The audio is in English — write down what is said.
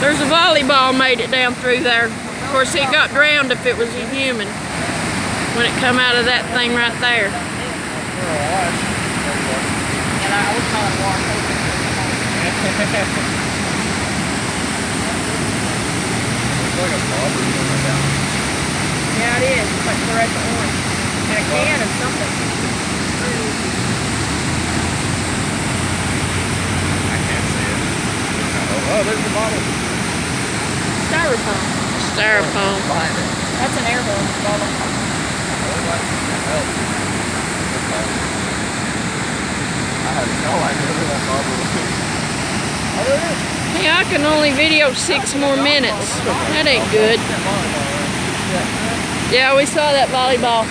There's a volleyball made it down through there. Of course, it got drowned if it was a human when it come out of that thing right there. And I would call it water. It's like a bobber going down. Yeah, it is. It's like fluorescent orange. And a can of something. I can't see it. Oh, there's the bottle. Styrofoam. Styrofoam. Behind it. That's an air balloon bottle. I had no idea where that bobber was. Oh, there it is. Hey, I can only video 6 more minutes. That ain't good. Yeah, we saw that volleyball.